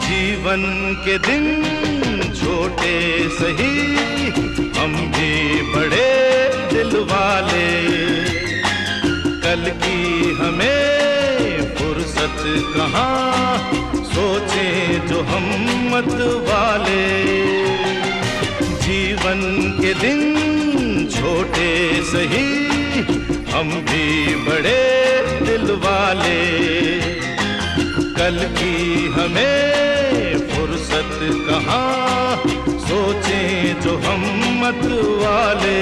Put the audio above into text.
जीवन के दिन छोटे सही, हम भी बड़े दिल वाले। कल की हमें फुर्सत कहाँ, सोचें जो हम मत वाले। जीवन के दिन छोटे सही, हम भी बड़े दिल वाले। कल की हमें फुर्सत कहाँ, सोचें जो हम मत वाले।